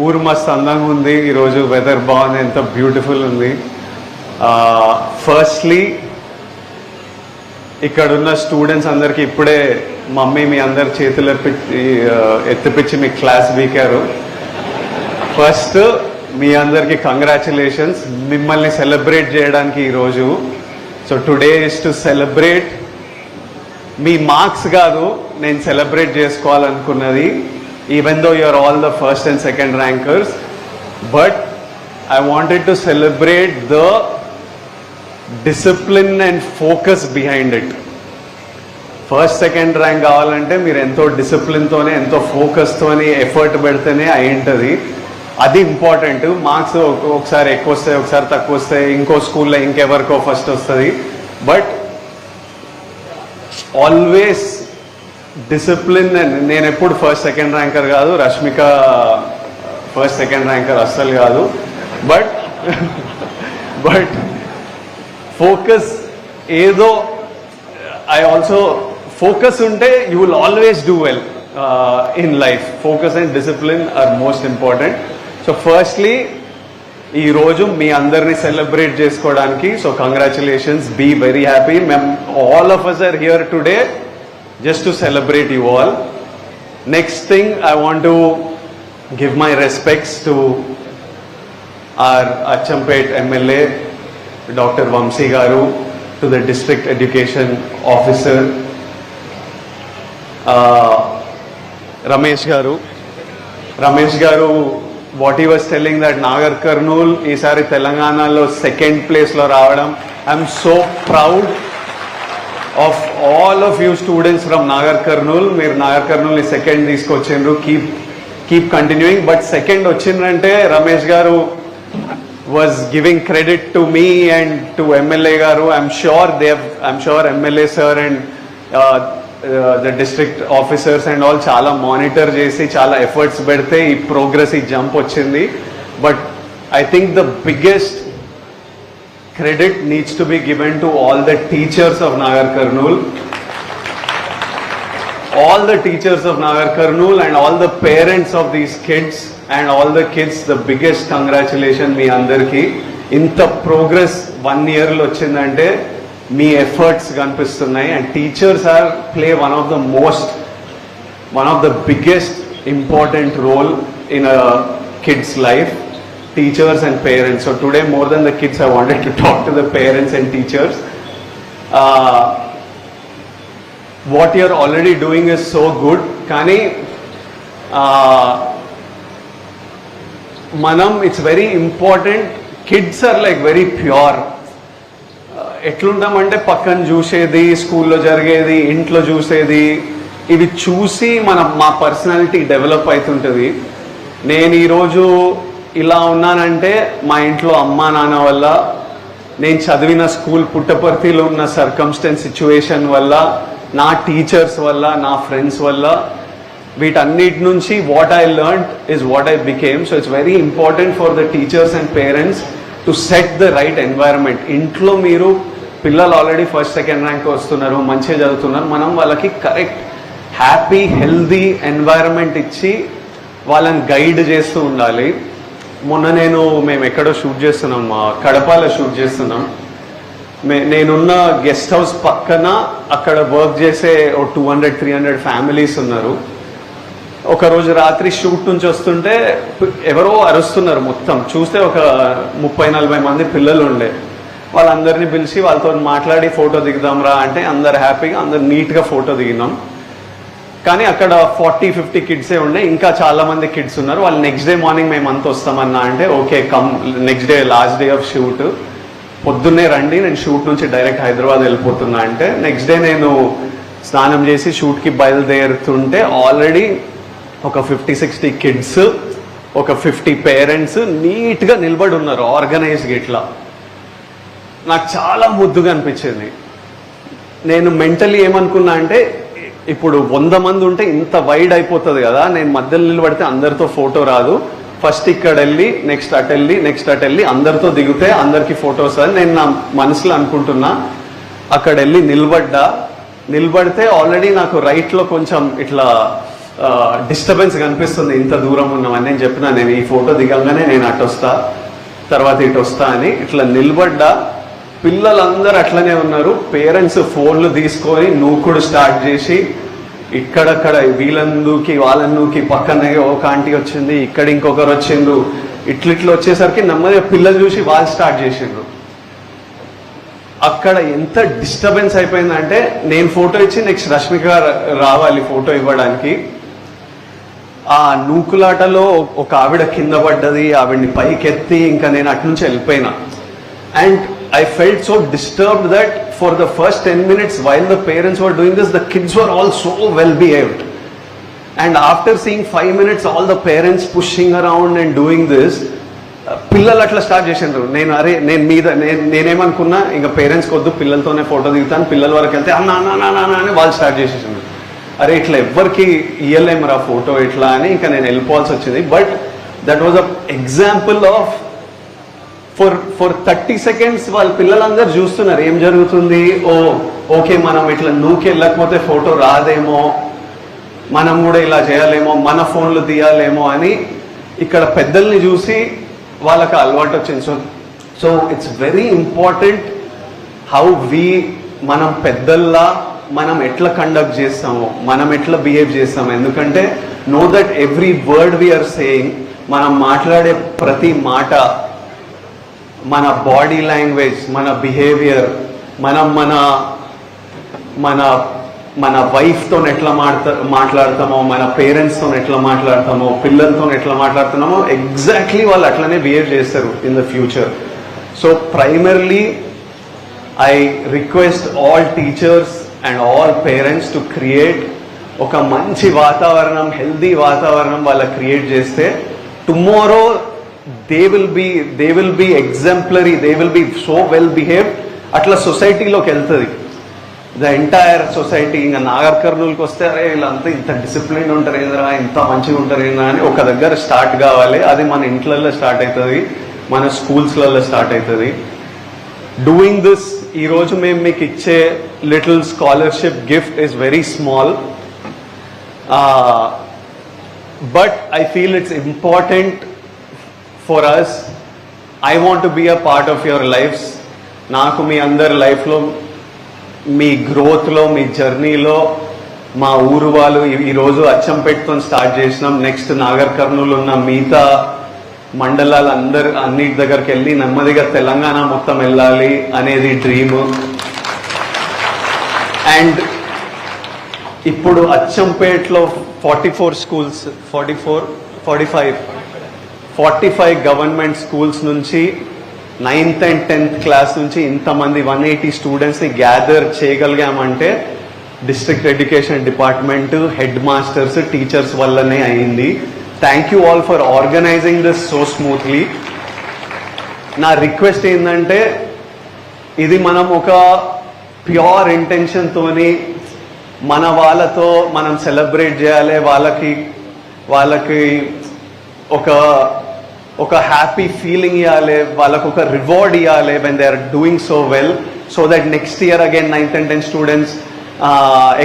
ఊరు మస్తు అందంగా ఉంది. ఈరోజు వెదర్ బాగుంది, ఎంత బ్యూటిఫుల్ ఉంది. ఫస్ట్లీ ఇక్కడ ఉన్న స్టూడెంట్స్ అందరికీ ఇప్పుడే మమ్మీ మీ అందరి చేతులు ఎత్తిపించి మీ క్లాస్ వీకారు. ఫస్ట్ మీ అందరికీ కంగ్రాచులేషన్స్, మిమ్మల్ని సెలబ్రేట్ చేయడానికి ఈరోజు. So today is to celebrate. మీ మార్క్స్ కాదు నేను సెలబ్రేట్ చేసుకోవాలనుకున్నది, even though you are all the first and second rankers, but I wanted to celebrate the discipline and focus behind it. First second rank కావాలంటే మీరు ఎంతో డిసిప్లిన్తోనే ఎంతో ఫోకస్తోనే effort పెడితేనే అయి ఉంటుంది. అది ఇంపార్టెంట్. మార్క్స్ ఒకసారి ఎక్కువ వస్తాయి, ఒకసారి తక్కువ వస్తాయి, ఇంకో స్కూల్లో ఇంకెవరికో ఫస్ట్ వస్తుంది, బట్ ఆల్వేస్ డిసిప్లిన్. నేను ఎప్పుడు ఫస్ట్ సెకండ్ ర్యాంకర్ కాదు, రష్మిక ఫస్ట్ సెకండ్ ర్యాంకర్ అస్సలు కాదు, బట్ ఫోకస్ ఏదో ఐ ఆల్సో ఫోకస్ ఉంటే you will always do well in life. Focus and discipline are most important. So firstly ఈరోజు మీ అందరినీ సెలబ్రేట్ చేసుకోవడానికి, so congratulations, be very happy. All of us are here today just to celebrate you all. Next thing, I want to give my respects to our Achampet MLA, Dr. Vamsi Garu, to the District Education Officer, Ramesh Garu, what he was telling that Nagar Kurnool ఈసారి తెలంగాణలో second ప్లేస్లో రావడం, I'm so proud of all of you students from Nagar Kurnool. మీరు Nagar కర్నూల్ని second తీసుకొచ్చిండ్రు, keep continuing. But second వచ్చిందంటే రమేష్ గారు was giving credit to me and to MLA గారు. I'm sure MLA sir and the district officers and all చాలా monitor చేసి చాలా efforts పెడితే ఈ ప్రోగ్రెస్, ఈ జంప్ వచ్చింది. But I think the biggest credit needs to be given to all the teachers of Nagar Kurnool. All the teachers of Nagar Kurnool and all the parents of these kids and all the kids, the biggest congratulations మీ అందరికీ. ఇంత progress 1 year లో వచ్చిందంటే మీ efforts కనిపిస్తున్నాయి. And teachers play one of the biggest important role in a kid's life. Teachers and parents. So today, more than the kids, I wanted to talk to the parents and teachers. What you're already doing is so good. Kani, it's very important. Kids are like very pure. ఎట్లుంటామంటే పక్కన చూసేది, స్కూల్లో జరిగేది, ఇంట్లో చూసేది, ఇవి చూసి మా personality develop అవుతుంటుంది. నేను ఈరోజు ఇలా ఉన్నానంటే మా ఇంట్లో అమ్మా నాన్న వల్ల, నేను చదివిన స్కూల్ పుట్టపర్తిలో ఉన్న సర్కమ్స్టెన్స్ సిచ్యువేషన్ వల్ల, నా టీచర్స్ వల్ల, నా ఫ్రెండ్స్ వల్ల, వీటన్నిటి నుంచి what I learned is what I became. So it's very important for the teachers and parents to set the right environment. ఇంట్లో మీరు పిల్లలు ఆల్రెడీ ఫస్ట్ సెకండ్ ర్యాంక్ వస్తున్నారు, మంచిగా చదువుతున్నారు, మనం వాళ్ళకి కరెక్ట్ హ్యాపీ హెల్దీ ఎన్వైరన్మెంట్ ఇచ్చి వాళ్ళని గైడ్ చేస్తూ ఉండాలి. మొన్న మేము ఎక్కడో షూట్ చేస్తున్నాం, కడపలో షూట్ చేస్తున్నాం. నేనున్న గెస్ట్ హౌస్ పక్కన అక్కడ వర్క్ చేసే 200-300 ఫ్యామిలీస్ ఉన్నారు. ఒకరోజు రాత్రి షూట్ నుంచి వస్తుంటే ఎవరో అరుస్తున్నారు. మొత్తం చూస్తే ఒక 30-40 మంది పిల్లలు ఉండే. వాళ్ళందరినీ పిలిచి వాళ్ళతో మాట్లాడి ఫోటో దిగుదాంరా అంటే అందరు హ్యాపీగా, అందరు నీట్గా ఫోటో దిగినాం. కానీ అక్కడ 40-50 కిడ్సే ఉండే, ఇంకా చాలా మంది కిడ్స్ ఉన్నారు. వాళ్ళు నెక్స్ట్ డే మార్నింగ్ మేము అంతా వస్తామన్నా అంటే okay come, next day last day of shoot, పొద్దున్నే రండి, నేను షూట్ నుంచి డైరెక్ట్ హైదరాబాద్ వెళ్ళిపోతున్నా అంటే నెక్స్ట్ డే నేను స్నానం చేసి షూట్కి బయలుదేరుతుంటే ఆల్రెడీ ఒక 50-60 కిడ్స్, ఒక 50 పేరెంట్స్ నీట్గా నిలబడి ఉన్నారు ఆర్గనైజ్గా. ఇట్లా నాకు చాలా ముద్దుగా అనిపించింది. నేను మెంటలీ ఏమనుకున్నా అంటే ఇప్పుడు 100 మంది ఉంటే ఇంత వైడ్ అయిపోతుంది కదా, నేను మధ్యలో నిలబడితే అందరితో ఫోటో రాదు, ఫస్ట్ ఇక్కడ వెళ్ళి నెక్స్ట్ అటు వెళ్ళి అందరితో దిగితే అందరికీ ఫోటోస్ అని నేను నా మనసులో అనుకుంటున్నా. అక్కడ వెళ్ళి నిలబడితే ఆల్రెడీ నాకు రైట్లో కొంచెం ఇట్లా డిస్టర్బెన్స్ కనిపిస్తుంది ఇంత దూరం ఉన్నామని. నేను చెప్పిన నేను ఈ ఫోటో దిగంగానే నేను అటు వస్తా, తర్వాత ఇటు వస్తా అని. ఇట్లా నిలబడ్డా, పిల్లలందరూ అట్లనే ఉన్నారు. పేరెంట్స్ ఫోన్లు తీసుకొని నూకుడు స్టార్ట్ చేసి ఇక్కడక్కడ వీళ్ళందుకి వాళ్ళందుకి, పక్కనే ఒక ఆంటీ వచ్చింది, ఇక్కడ ఇంకొకరు వచ్చిండ్రు. ఇట్లిట్లు వచ్చేసరికి నెమ్మదిగా పిల్లలు చూసి వాళ్ళు స్టార్ట్ చేసిండ్రు. అక్కడ ఎంత డిస్టర్బెన్స్ అయిపోయిందంటే, నేను ఫోటో ఇచ్చి నెక్స్ట్ రష్మిక రావాలి ఫోటో ఇవ్వడానికి. ఆ నూకులాటలో ఒక ఆవిడ కింద పడ్డది, ఆవిడ్ని పైకెత్తి ఇంకా నేను అటు నుంచి వెళ్ళిపోయినా. And I felt so disturbed that for the first 10 minutes while the parents were doing this, the kids were all so well behaved. And after seeing 5 minutes all the parents pushing around and doing this, పిల్లలు అట్లా start చేసిండ్రు. నేనేమనుకున్నా, ఇంకా parents కొద్దు పిల్లలతోనే photo దిగుతాను, పిల్లల వరకు వెళ్తే అన్న అన్న అన్న అని వాళ్ళు స్టార్ట్ చేసేసిండ్రు. అరే ఇట్లా ఎవ్వరికి ఇయ్యలేమరా ఫోటో ఇట్లా అని ఇంకా నేను వెళ్ళిపోవాల్సి వచ్చింది. But that was a example of for 30 seconds వాళ్ళ పిల్లలందరూ చూస్తున్నారు ఏం జరుగుతుంది. ఓకే మనం ఇట్లా నూకి వెళ్ళకపోతే ఫోటో రాదేమో, మనం కూడా ఇలా చేయాలేమో, మన ఫోన్లు తీయాలేమో అని ఇక్కడ పెద్దల్ని చూసి వాళ్ళకి అలవాటు వచ్చింది. So it's very important how మనం పెద్దల్లా మనం ఎట్లా కండక్ట్ చేస్తామో, మనం ఎట్లా బిహేవ్ చేస్తామో. ఎందుకంటే know that every word we are saying, మనం మాట్లాడే ప్రతి మాట, మన బాడీ లాంగ్వేజ్, మన బిహేవియర్, మనం మన మన మన వైఫ్తో ఎట్లా మాట్లాడతామో, మన పేరెంట్స్తో ఎట్లా మాట్లాడతామో, పిల్లలతో ఎట్లా మాట్లాడుతున్నామో, ఎగ్జాక్ట్లీ వాళ్ళు అట్లనే బిహేవ్ చేస్తారు in the future. So primarily I request all teachers and all parents to create ఒక మంచి వాతావరణం, హెల్దీ వాతావరణం వాళ్ళకి క్రియేట్ చేస్తే tomorrow they will be exemplary, they will be so well behaved. అట్లా సొసైటీలోకి వెళ్తుంది ద ఎంటైర్ సొసైటీ. ఇంకా నాగర్ కర్నూలుకి వస్తే అరే వీళ్ళంతా ఇంత డిసిప్లిన్ ఉంటారు ఏంద్రా, ఇంత మంచిగా ఉంటారు ఏంద్రా అని ఒక దగ్గర స్టార్ట్ కావాలి. అది మన ఇంట్లలో స్టార్ట్ అవుతుంది, మన స్కూల్స్లలో స్టార్ట్ అవుతుంది. డూయింగ్ దిస్, ఈరోజు మేము మీకు ఇచ్చే little scholarship gift is very small, but I feel it's important for us. I want to be a part of your lives. నాకు మీ అందరి లైఫ్లో, మీ గ్రోత్లో, మీ జర్నీలో మా ఊరు వాళ్ళు ఈరోజు అచ్చంపేటతో స్టార్ట్ చేసినాం. నెక్స్ట్ నాగర్ కర్నూలు ఉన్న మిగతా మండలాలు అన్నిటి దగ్గరికి వెళ్ళి నెమ్మదిగా తెలంగాణ మొత్తం వెళ్ళాలి అనేది డ్రీమ్. అండ్ ఇప్పుడు అచ్చంపేటలో 44 స్కూల్స్, 45 గవర్నమెంట్ స్కూల్స్ నుంచి 9th and 10th క్లాస్ నుంచి ఇంతమంది 180 స్టూడెంట్స్ని గ్యాదర్ చేయగలిగామంటే district education department, head masters, teachers వల్లనే అయింది. Thank you all for organising this so smoothly. నా రిక్వెస్ట్ ఏంటంటే, ఇది మనం ఒక ప్యూర్ ఇంటెన్షన్తోని మన వాళ్ళతో మనం సెలబ్రేట్ చేయాలి, వాళ్ళకి ఒక హ్యాపీ ఫీలింగ్ ఇవ్వాలి, వాళ్ళకు ఒక రివార్డ్ ఇవ్వాలి when they are doing so well, so that next year again 9th and 10th students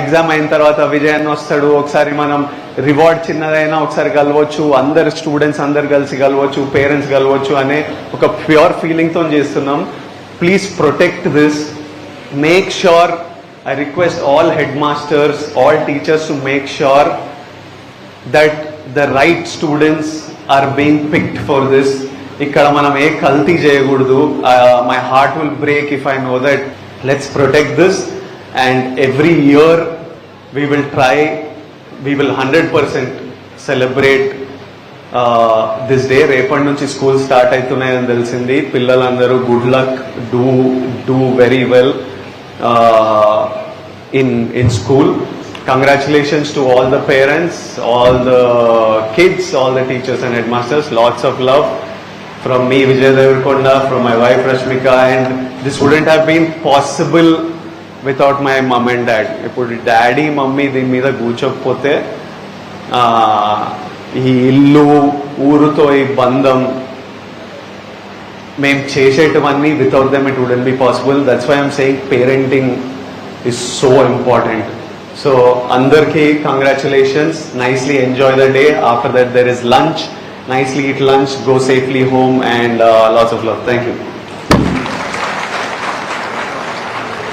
exam అయిన తర్వాత విజయాన్ని వస్తాడు, ఒకసారి మనం రివార్డ్ చిన్నదైనా ఒకసారి కలవచ్చు, అందరు స్టూడెంట్స్ అందరు కలిసి కలవచ్చు, పేరెంట్స్ కలవచ్చు అనే ఒక ప్యూర్ ఫీలింగ్తో చేస్తున్నాం. Please protect this. Make sure, I request all headmasters, all teachers to make sure that the right students are being picked for this. ikkada manam e kalti cheyakudu. My heart will break if I know that. Let's protect this, and every year we will try, we will 100% celebrate this day. రేపటి నుంచి school start అవుతున్నాయని తెలిసింది. పిల్లలందరూ good luck, do very well in school. Congratulations to all the parents, all the kids, all the teachers and headmasters. Lots of love from me, Vijay Devarkonda, from my wife Rashmika, and this wouldn't have been possible without my mom and dad. Ippudu daddy mummy దీని మీద కూర్చోకపోతే ఈ ఇల్లు ఊరుతో ఈ బంధం మేము చేసేటవన్నీ without them it wouldn't be possible. That's why I'm saying parenting is so important. So అందరికీ congratulations, nicely enjoy the day. After that there is lunch, nicely eat lunch, go safely home, and lots of love. Thank you.